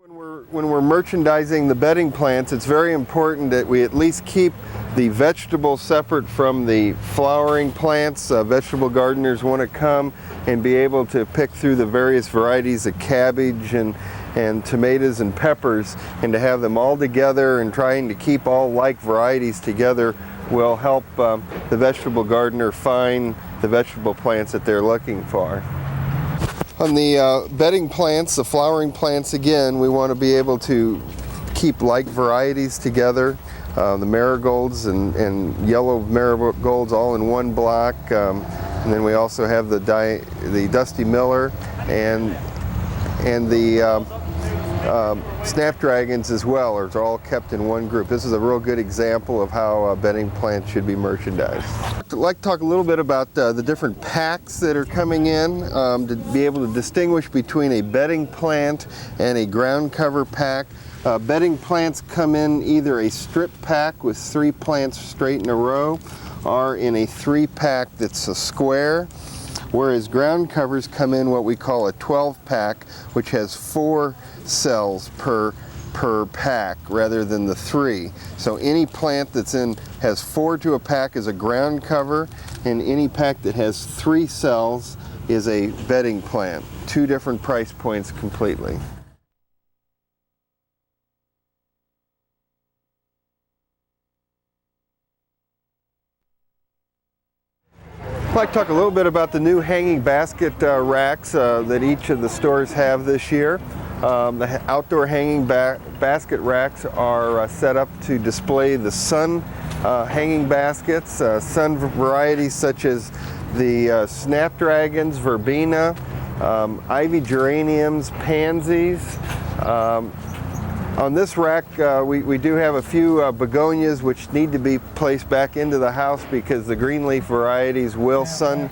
When we're merchandising the bedding plants, it's very important that we at least keep the vegetables separate from the flowering plants. Vegetable gardeners want to come and be able to pick through the various varieties of cabbage and tomatoes and peppers, and to have them all together and trying to keep all like varieties together will help the vegetable gardener find the vegetable plants that they're looking for. On the bedding plants, the flowering plants, again, we want to be able to keep like varieties together. The marigolds and yellow marigolds all in one block. And then we also have the Dusty Miller and the snapdragons as well, are all kept in one group. This is a real good example of how bedding plants should be merchandised. I'd like to talk a little bit about the different packs that are coming in to be able to distinguish between a bedding plant and a ground cover pack. Bedding plants come in either a strip pack with 3 plants straight in a row, or in a 3-pack that's a square, whereas ground covers come in what we call a 12-pack, which has 4 cells per pack rather than the 3. So any plant that's has 4 to a pack is a ground cover, and any pack that has 3 cells is a bedding plant. 2 different price points completely. I'd like to talk a little bit about the new hanging basket racks that each of the stores have this year. The outdoor hanging basket racks are set up to display the sun hanging baskets, sun varieties such as the snapdragons, verbena, ivy geraniums, pansies. On this rack, we do have a few begonias which need to be placed back into the house because the green leaf varieties will sun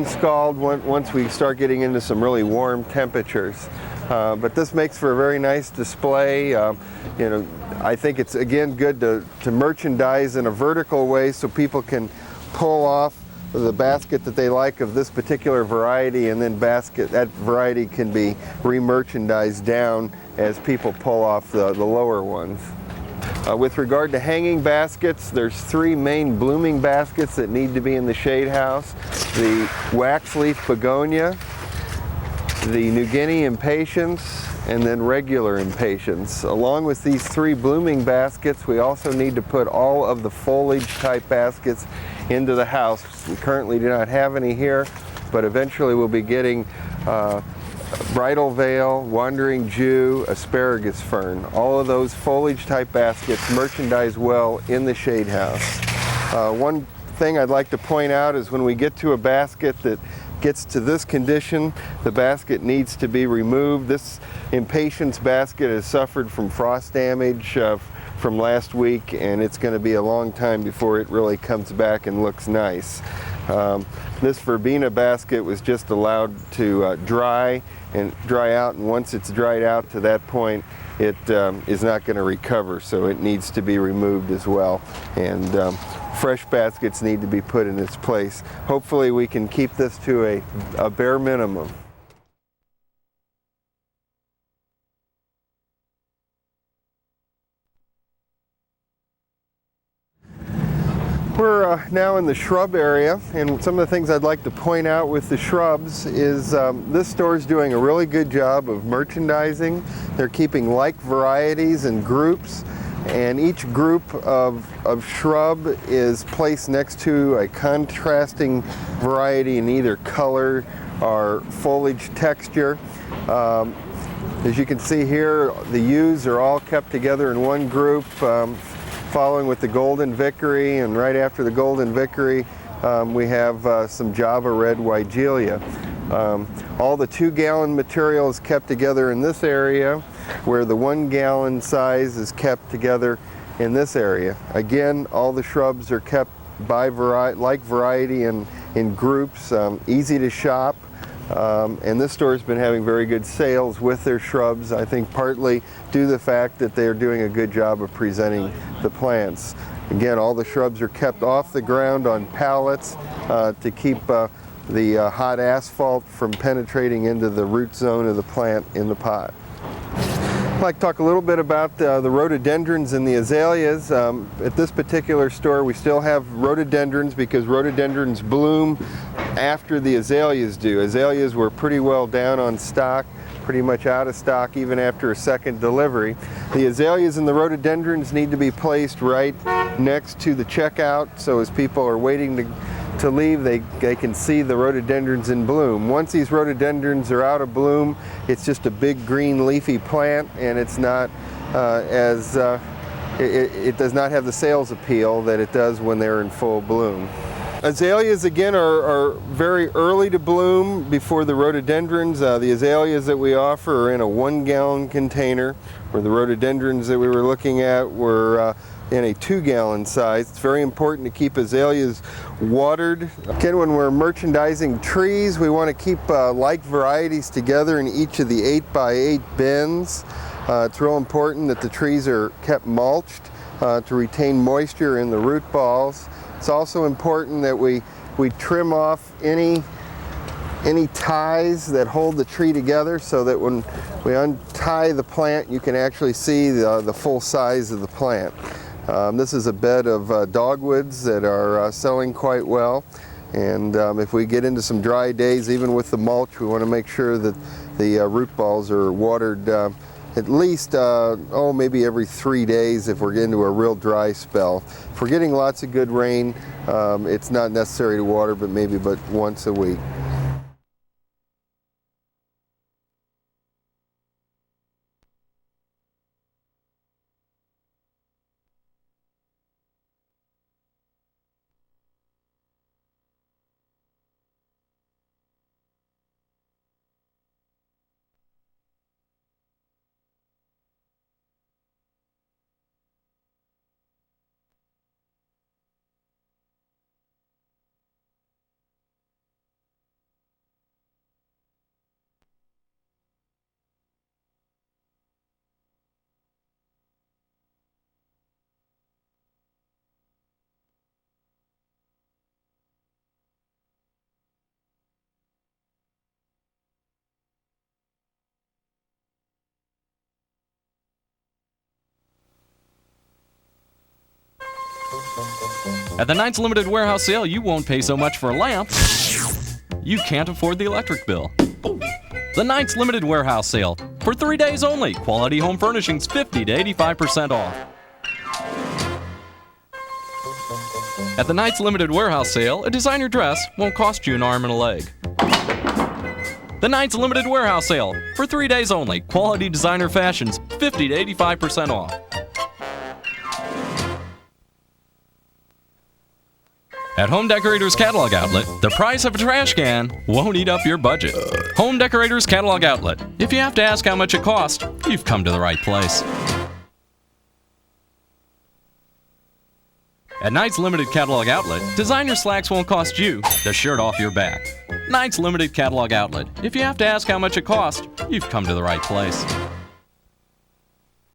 scald once we start getting into some really warm temperatures. But this makes for a very nice display. I think it's again good to merchandise in a vertical way so people can pull off the basket that they like of this particular variety, and then that variety can be re-merchandised down as people pull off the lower ones. With regard to hanging baskets, there's 3 main blooming baskets that need to be in the shade house. The wax leaf begonia, the New Guinea impatiens, and then regular impatiens. Along with these 3 blooming baskets, we also need to put all of the foliage type baskets into the house. We currently do not have any here, but eventually we'll be getting bridal veil, wandering Jew, asparagus fern. All of those foliage type baskets merchandise well in the shade house. One thing I'd like to point out is when we get to a basket that gets to this condition, the basket needs to be removed. This impatiens basket has suffered from frost damage from last week, and it's going to be a long time before it really comes back and looks nice. This verbena basket was just allowed to dry out, and once it's dried out to that point, it is not going to recover, so it needs to be removed as well. And fresh baskets need to be put in its place. Hopefully we can keep this to a bare minimum. We're now in the shrub area, and some of the things I'd like to point out with the shrubs is this store is doing a really good job of merchandising. They're keeping like varieties and groups, and each group of shrub is placed next to a contrasting variety in either color or foliage texture. As you can see here, the yews are all kept together in one group, following with the golden vickery, and right after the golden vickery we have some Java red Weigelia. All the 2-gallon material is kept together in this area, where the 1-gallon size is kept together in this area. Again, all the shrubs are kept by like variety in groups, easy to shop. And this store has been having very good sales with their shrubs, I think partly due to the fact that they're doing a good job of presenting the plants. Again, all the shrubs are kept off the ground on pallets to keep the hot asphalt from penetrating into the root zone of the plant in the pot. I'd like to talk a little bit about the rhododendrons and the azaleas. At this particular store we still have rhododendrons because rhododendrons bloom after the azaleas do. Azaleas were pretty well down on stock, pretty much out of stock even after a second delivery. The azaleas and the rhododendrons need to be placed right next to the checkout, so as people are waiting to leave, they can see the rhododendrons in bloom. Once these rhododendrons are out of bloom, it's just a big green leafy plant, and it's not it does not have the sales appeal that it does when they're in full bloom. Azaleas again are very early to bloom before the rhododendrons. The azaleas that we offer are in a 1-gallon container, where the rhododendrons that we were looking at were in a 2-gallon size. It's very important to keep azaleas watered. Again, when we're merchandising trees, we want to keep like varieties together in each of the 8x8 bins. It's real important that the trees are kept mulched to retain moisture in the root balls. It's also important that we trim off any ties that hold the tree together, so that when we untie the plant, you can actually see the full size of the plant. This is a bed of dogwoods that are selling quite well, and if we get into some dry days, even with the mulch, we want to make sure that the root balls are watered at least maybe every 3 days if we're getting into a real dry spell. If we're getting lots of good rain, it's not necessary to water, but maybe once a week. At the Knight's Limited Warehouse Sale, you won't pay so much for a lamp, you can't afford the electric bill. The Knight's Limited Warehouse Sale. For 3 days only. Quality home furnishings 50 to 85% off. At the Knight's Limited Warehouse Sale, a designer dress won't cost you an arm and a leg. The Knight's Limited Warehouse Sale. For 3 days only. Quality designer fashions 50 to 85% off. At Home Decorators Catalog Outlet, the price of a trash can won't eat up your budget. Home Decorators Catalog Outlet. If you have to ask how much it costs, you've come to the right place. At Knight's Limited Catalog Outlet, designer slacks won't cost you the shirt off your back. Knight's Limited Catalog Outlet. If you have to ask how much it costs, you've come to the right place.